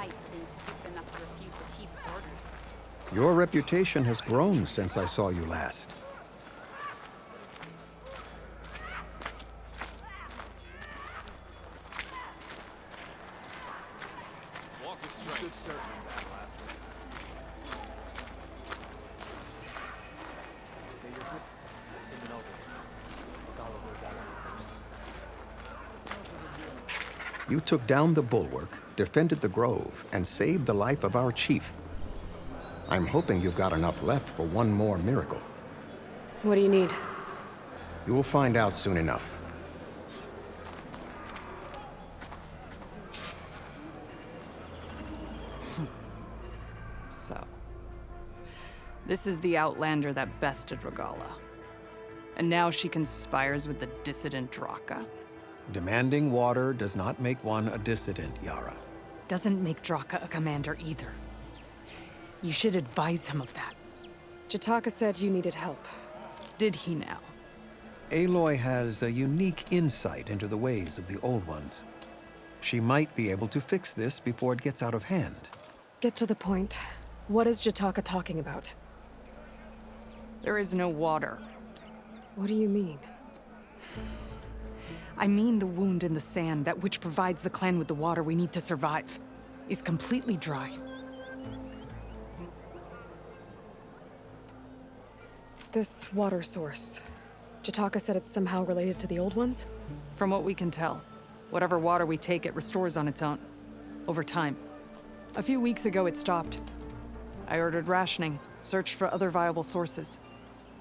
life been stupid enough to refuse the chief's orders. Your reputation has grown since I saw you last. You took down the bulwark, defended the grove, and saved the life of our chief. I'm hoping you've got enough left for one more miracle. What do you need? You'll find out soon enough. So, this is the Outlander that bested Regala. And now she conspires with the dissident Draka. Demanding water does not make one a dissident, Yara. Doesn't make Draka a commander either. You should advise him of that. Jataka said you needed help. Did he now? Aloy has a unique insight into the ways of the Old Ones. She might be able to fix this before it gets out of hand. Get to the point. What is Jataka talking about? There is no water. What do you mean? I mean the wound in the sand, that which provides the clan with the water we need to survive, is completely dry. This water source. Jataka said it's somehow related to the Old Ones? From what we can tell, whatever water we take, it restores on its own. Over time. A few weeks ago, it stopped. I ordered rationing, searched for other viable sources.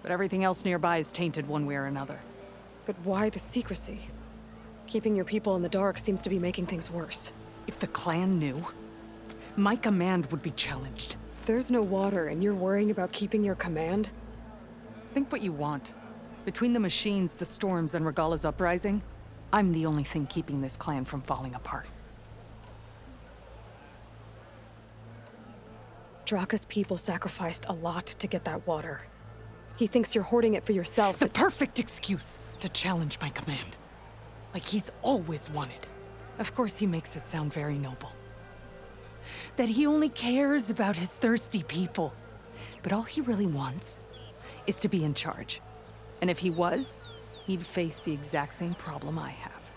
But everything else nearby is tainted one way or another. But why the secrecy? Keeping your people in the dark seems to be making things worse. If the clan knew, my command would be challenged. There's no water and you're worrying about keeping your command? Think what you want. Between the machines, the storms, and Regala's uprising, I'm the only thing keeping this clan from falling apart. Draka's people sacrificed a lot to get that water. He thinks you're hoarding it for yourself. The perfect excuse to challenge my command. Like he's always wanted. Of course he makes it sound very noble. That he only cares about his thirsty people. But all he really wants is to be in charge. And if he was, he'd face the exact same problem I have.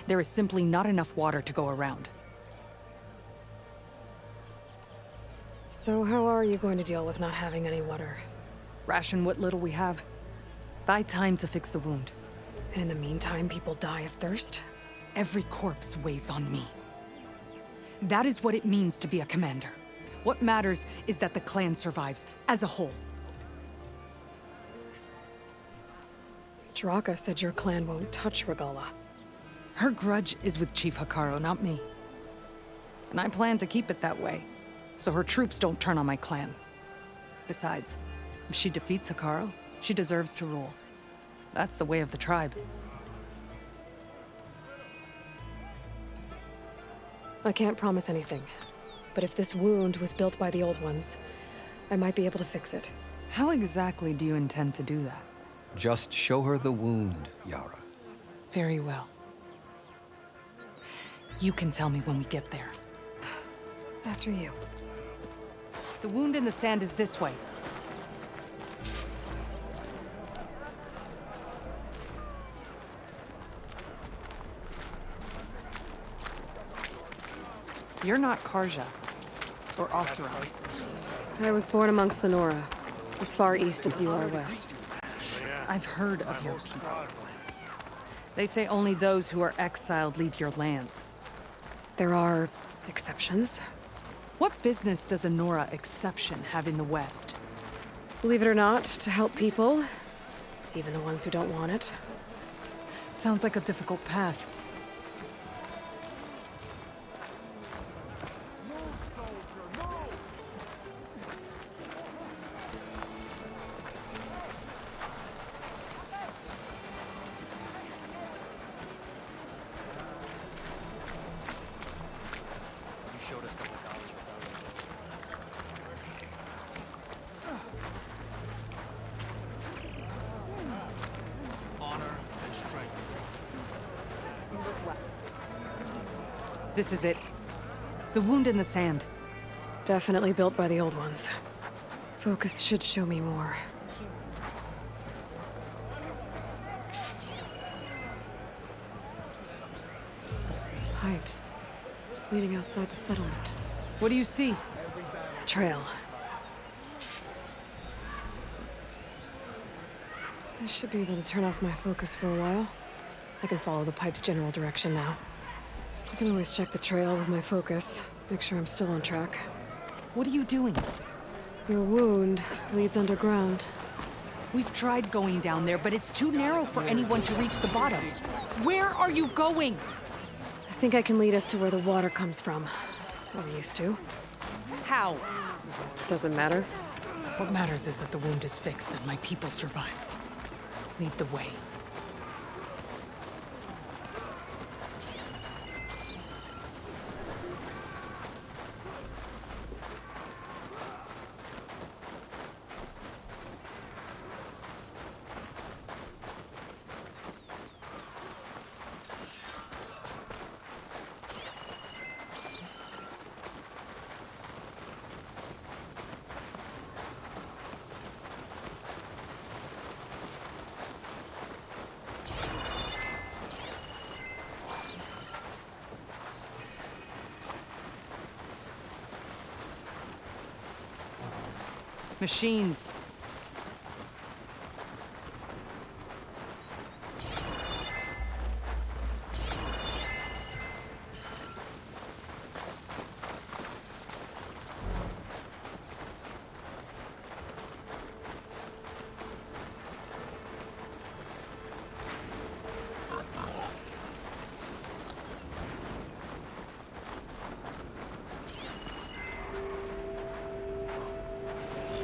There is simply not enough water to go around. So how are you going to deal with not having any water? Ration what little we have. Buy time to fix the wound. And in the meantime, people die of thirst? Every corpse weighs on me. That is what it means to be a commander. What matters is that the clan survives as a whole. Draka said your clan won't touch Regala. Her grudge is with Chief Hikaru, not me. And I plan to keep it that way, so her troops don't turn on my clan. Besides, if she defeats Hikaru, she deserves to rule. That's the way of the tribe. I can't promise anything, but if this wound was built by the Old Ones, I might be able to fix it. How exactly do you intend to do that? Just show her the wound, Yara. Very well. You can tell me when we get there. After you. The wound in the sand is this way. You're not Karja, or Oseram. I was born amongst the Nora, as far east as you are west. I've heard of your people. They say only those who are exiled leave your lands. There are exceptions. What business does a Nora exception have in the West? Believe it or not, to help people, even the ones who don't want it. Sounds like a difficult path. This is it. The wound in the sand. Definitely built by the old ones. Focus should show me more. Pipes. Leading outside the settlement. What do you see? A trail. I should be able to turn off my focus for a while. I can follow the pipe's general direction now. I can always check the trail with my focus. Make sure I'm still on track. What are you doing? Your wound leads underground. We've tried going down there, but it's too narrow for anyone to reach the bottom. Where are you going? I think I can lead us to where the water comes from. Or used to. How? Doesn't matter. What matters is that the wound is fixed and my people survive. Lead the way. Machines.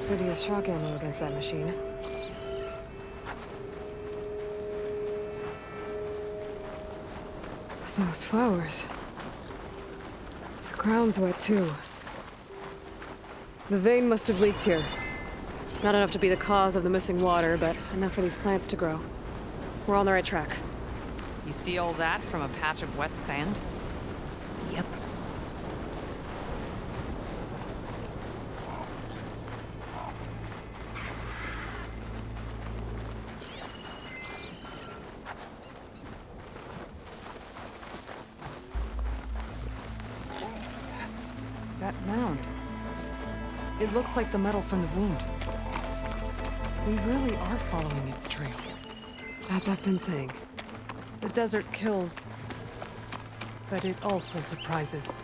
Could use shock ammo against that machine. Those flowers. The ground's wet too. The vein must have leaked here. Not enough to be the cause of the missing water, but enough for these plants to grow. We're on the right track. You see all that from a patch of wet sand? Yep. That mound. It looks like the metal from the wound. We really are following its trail. As I've been saying. The desert kills, but it also surprises.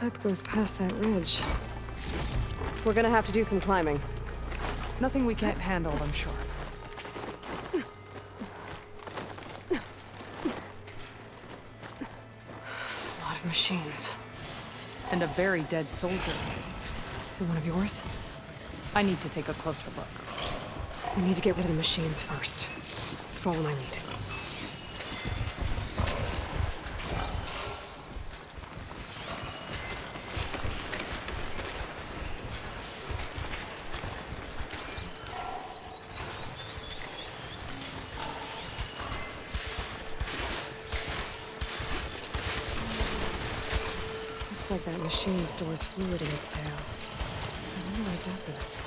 Pipe goes past that ridge. We're gonna have to do some climbing. Nothing we can't handle, I'm sure. It's a lot of machines. And a very dead soldier. Is it one of yours? I need to take a closer look. We need to get rid of the machines first. Follow my lead. Looks like that machine stores fluid in its tail. I wonder what it does with it.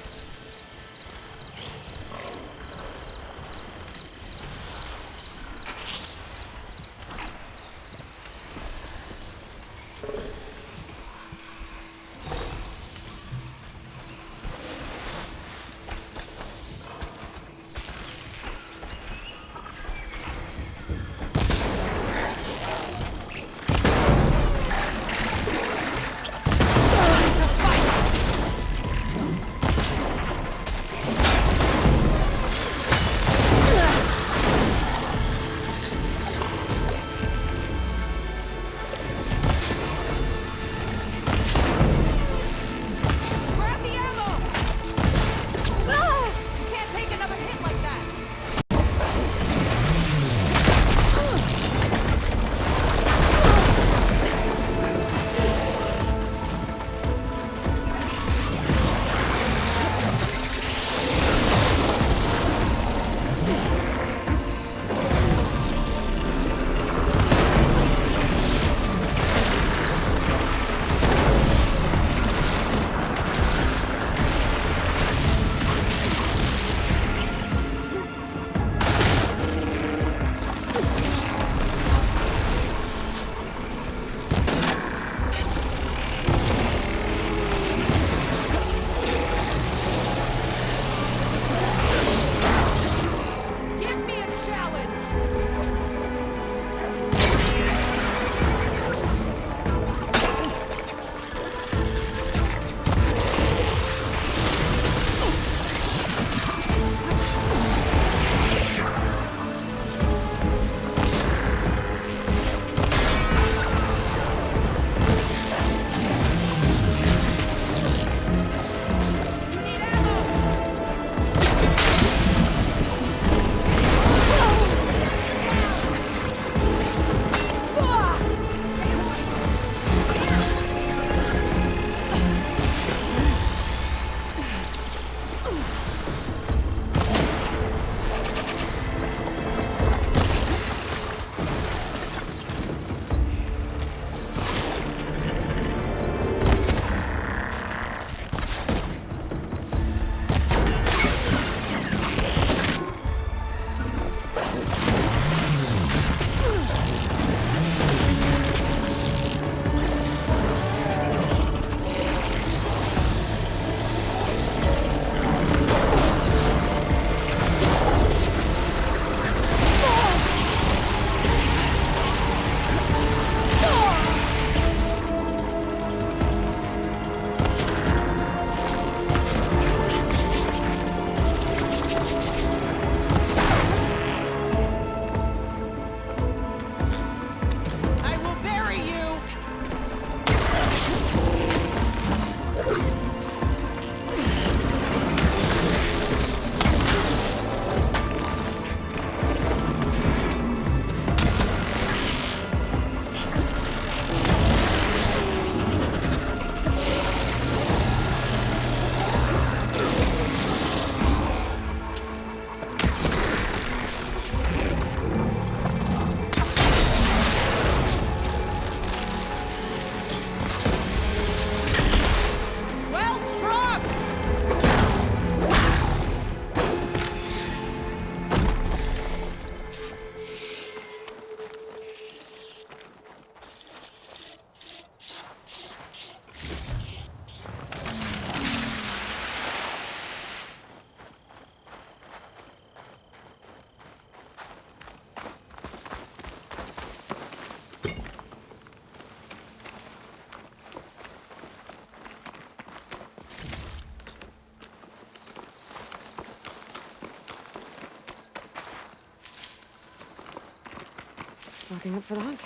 Stocking up for the hunt.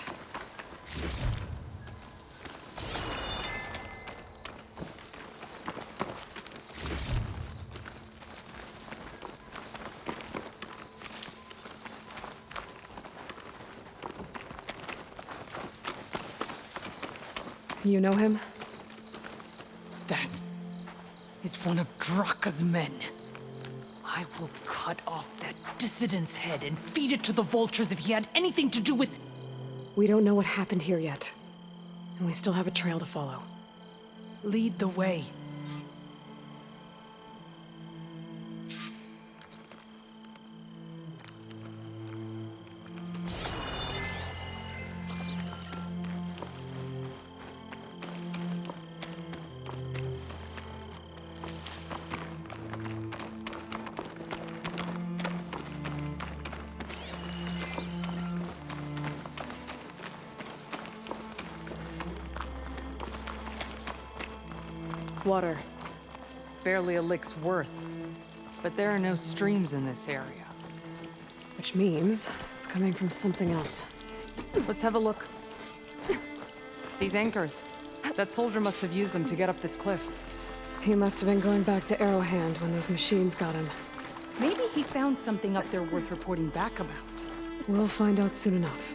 You know him? That is one of Draka's men. I will cut off that dissident's head and feed it to the vultures if he had anything to do with... We don't know what happened here yet. And we still have a trail to follow. Lead the way. Water. Barely a lick's worth. But there are no streams in this area. Which means it's coming from something else. Let's have a look. These anchors. That soldier must have used them to get up this cliff. He must have been going back to Arrowhand when those machines got him. Maybe he found something up there worth reporting back about. We'll find out soon enough.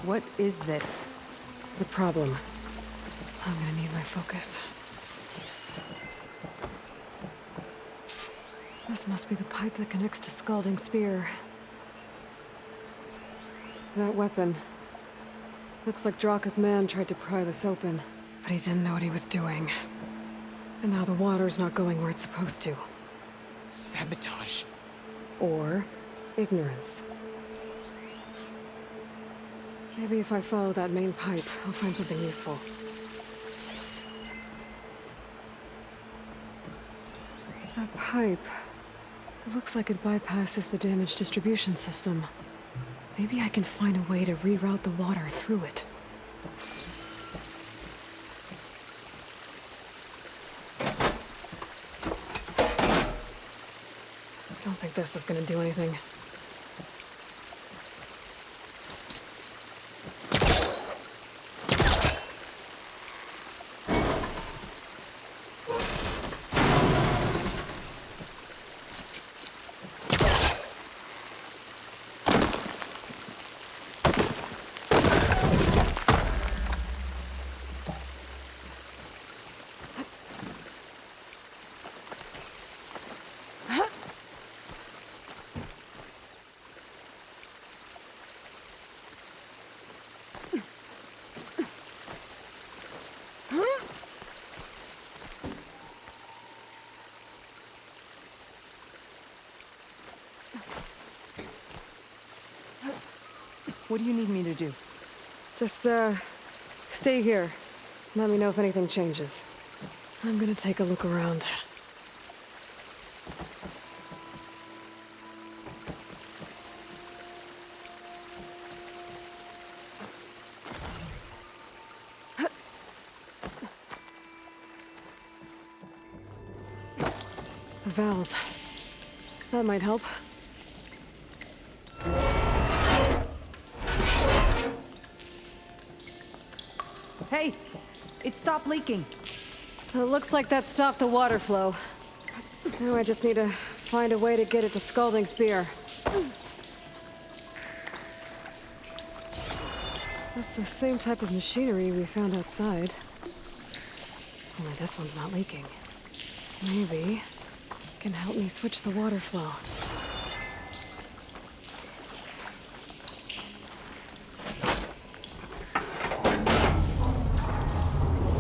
What is this? The problem. I'm gonna need my focus. This must be the pipe that connects to Scalding Spear. That weapon. Looks like Draka's man tried to pry this open, but he didn't know what he was doing. And now the water's not going where it's supposed to. Sabotage. Or ignorance. Maybe if I follow that main pipe, I'll find something useful. That pipe... It looks like it bypasses the damaged distribution system. Maybe I can find a way to reroute the water through it. Don't think this is gonna do anything. What do you need me to do? Just, stay here. Let me know if anything changes. I'm gonna take a look around. A valve. That might help. Hey! It stopped leaking. It looks like that stopped the water flow. Now I just need to find a way to get it to Scalding Spear. That's the same type of machinery we found outside. Only this one's not leaking. Maybe it can help me switch the water flow.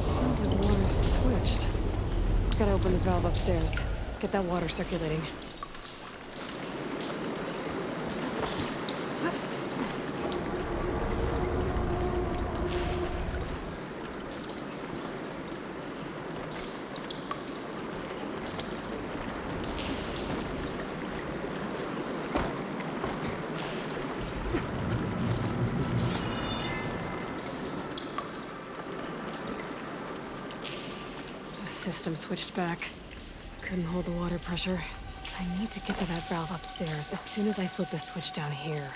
Sounds like the water's switched. Gotta open the valve upstairs. Get that water circulating. The system switched back. Couldn't hold the water pressure. I need to get to that valve upstairs as soon as I flip the switch down here.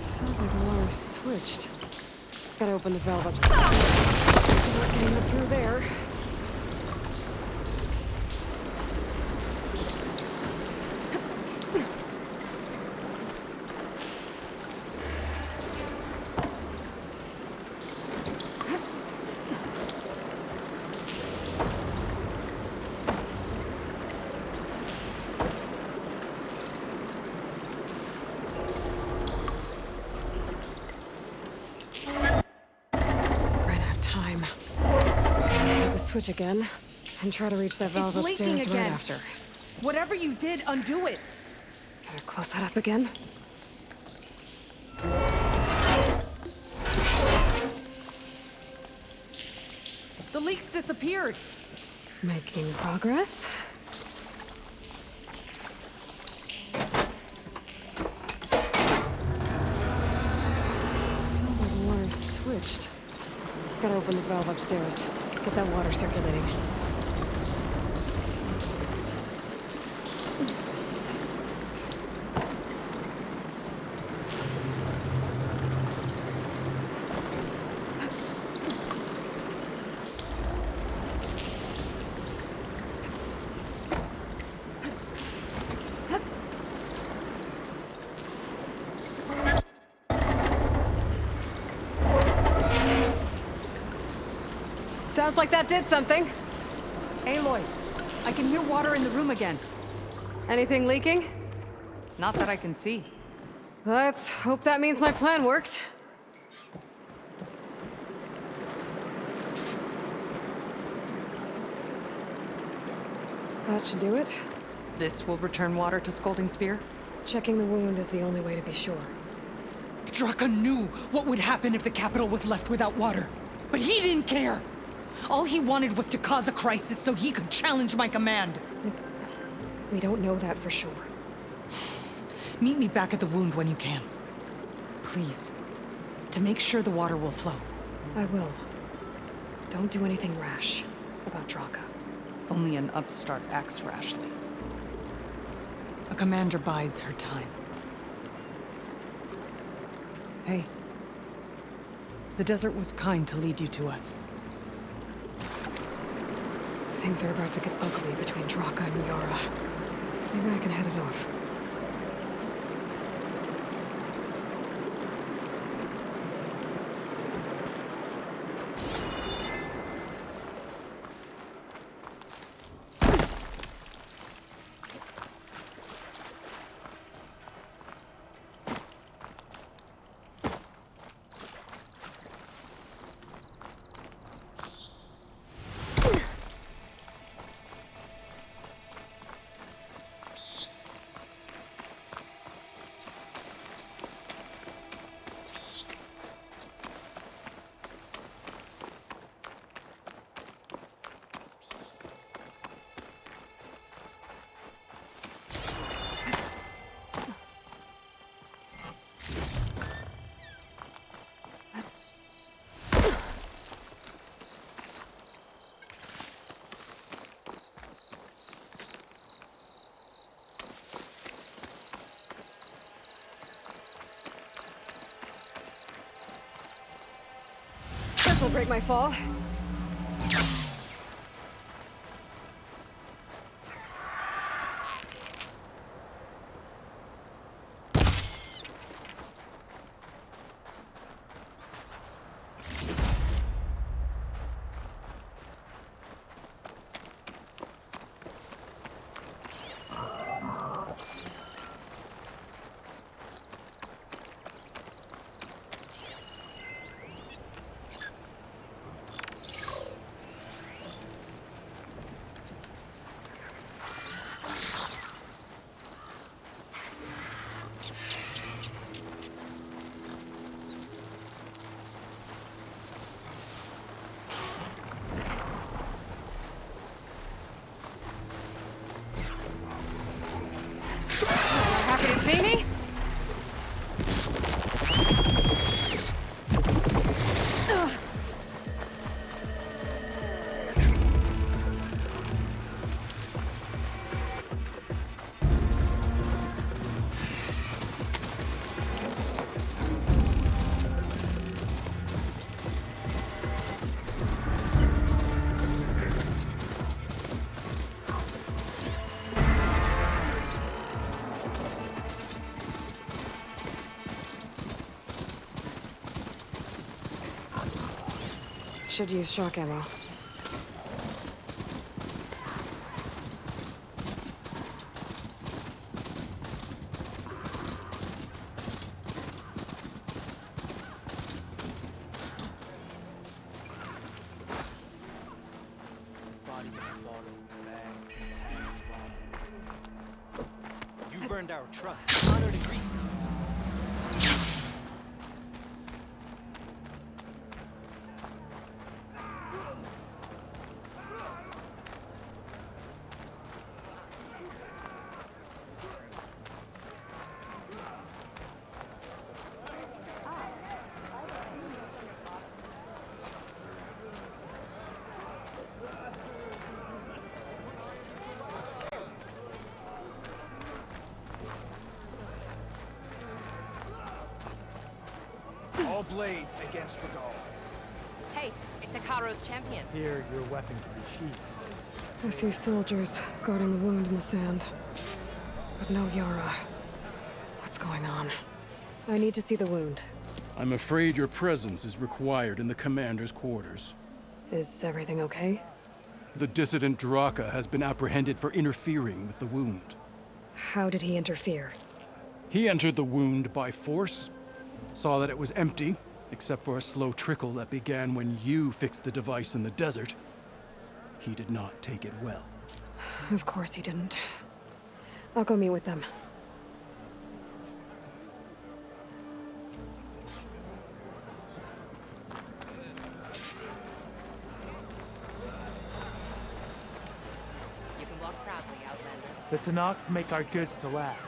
Sounds like the water's switched. Gotta open the valve upstairs. Not getting up through there. Switch again, and try to reach that valve upstairs right after. Whatever you did, undo it. Better close that up again. The leaks disappeared. Making progress. Sounds like the water's switched. Gotta open the valve upstairs. Get that water circulating. Sounds like that did something. Aloy, I can hear water in the room again. Anything leaking? Not that I can see. Let's hope that means my plan worked. That should do it. This will return water to Scolding Spear? Checking the wound is the only way to be sure. Draka knew what would happen if the capital was left without water. But he didn't care! All he wanted was to cause a crisis so he could challenge my command. We don't know that for sure. Meet me back at the wound when you can. Please. To make sure the water will flow. I will. Don't do anything rash about Draka. Only an upstart acts rashly. A commander bides her time. Hey. The desert was kind to lead you to us. Things are about to get ugly between Draka and Yara. Maybe I can head it off. This'll break my fall. Should use shock ammo. Bodies are falling back and bomb. You've earned our trust, honor, and grief. All blades against Regal. Hey, it's Akaro's champion. Here, your weapon can be sheathed. I see soldiers guarding the wound in the sand. But no Yara. What's going on? I need to see the wound. I'm afraid your presence is required in the commander's quarters. Is everything okay? The dissident Draka has been apprehended for interfering with the wound. How did he interfere? He entered the wound by force, saw that it was empty, except for a slow trickle that began when you fixed the device in the desert. He did not take it well. Of course he didn't. I'll go meet with them. You can walk proudly, Outlander. The Tanakh make our goods to last.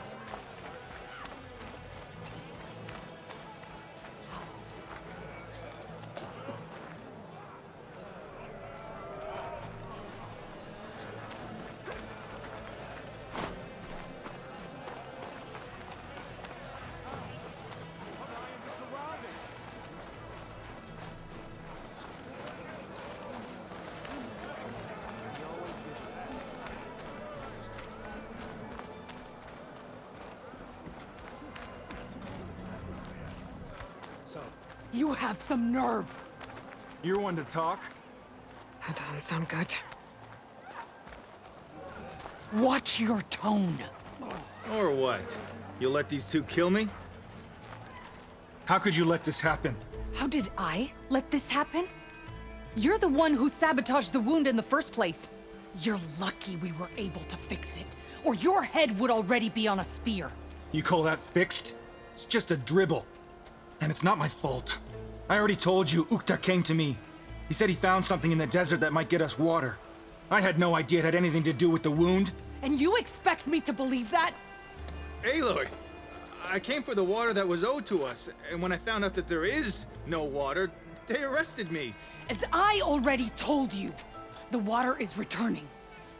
You have some nerve. You're one to talk? That doesn't sound good. Watch your tone. Or what? You'll let these two kill me? How could you let this happen? How did I let this happen? You're the one who sabotaged the wound in the first place. You're lucky we were able to fix it, or your head would already be on a spear. You call that fixed? It's just a dribble. And it's not my fault. I already told you, Ukta came to me. He said he found something in the desert that might get us water. I had no idea it had anything to do with the wound. And you expect me to believe that? Aloy, I came for the water that was owed to us, and when I found out that there is no water, they arrested me. As I already told you, the water is returning,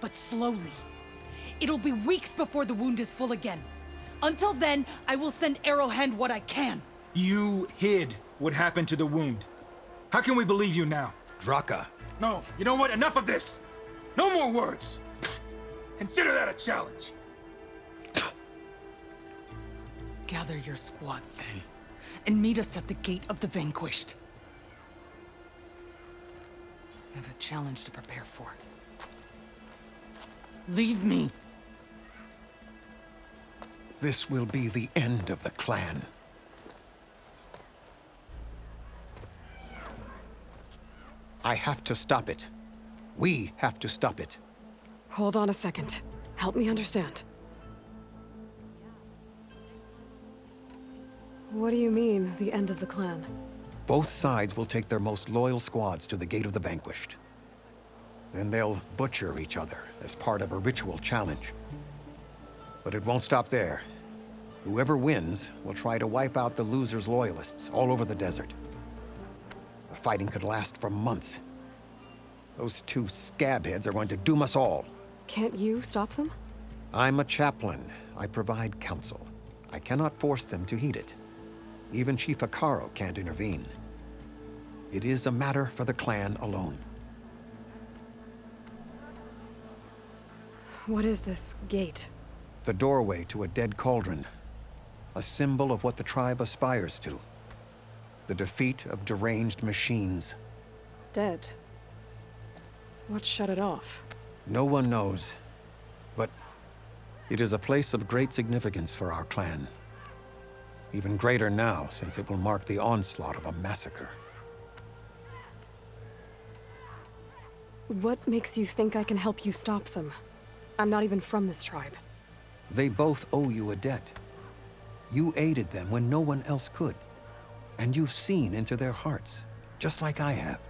but slowly. It'll be weeks before the wound is full again. Until then, I will send Arrowhand what I can. You hid what happened to the wound. How can we believe you now? Draka, No, you know what? Enough of this! No more words! Consider that a challenge! Gather your squads then, and meet us at the Gate of the Vanquished. I have a challenge to prepare for. Leave me. this will be the end of the clan. I have to stop it. We have to stop it. Hold on a second. Help me understand. What do you mean, the end of the clan? Both sides will take their most loyal squads to the Gate of the Vanquished. Then they'll butcher each other as part of a ritual challenge. But it won't stop there. Whoever wins will try to wipe out the loser's loyalists all over the desert. The fighting could last for months. Those two scabheads are going to doom us all. Can't you stop them? I'm a chaplain. I provide counsel. I cannot force them to heed it. Even Chief Akaro can't intervene. It is a matter for the clan alone. What is this gate? The doorway to a dead cauldron. A symbol of what the tribe aspires to. The defeat of deranged machines. dead. What shut it off? No one knows. But it is a place of great significance for our clan. Even greater now, since it will mark the onslaught of a massacre. What makes you think I can help you stop them? I'm not even from this tribe. They both owe you a debt. You aided them when no one else could. And you've seen into their hearts, just like I have.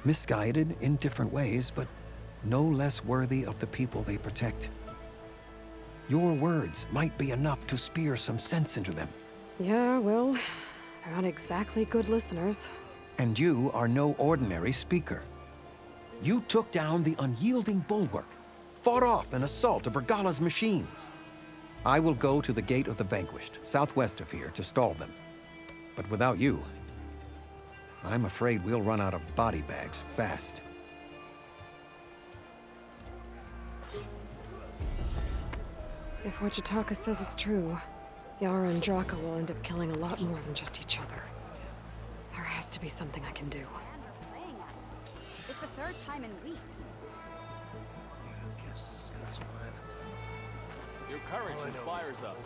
Misguided in different ways, but no less worthy of the people they protect. Your words might be enough to spear some sense into them. Yeah, well, they're not exactly good listeners. And you are no ordinary speaker. You took down the unyielding bulwark, fought off an assault of Regala's machines. I will go to the Gate of the Vanquished, southwest of here, to stall them. But without you, I'm afraid we'll run out of body bags fast. If what Jataka says is true, Yara and Draka will end up killing a lot more than just each other. There has to be something I can do. It's the third time in weeks. Your courage inspires us.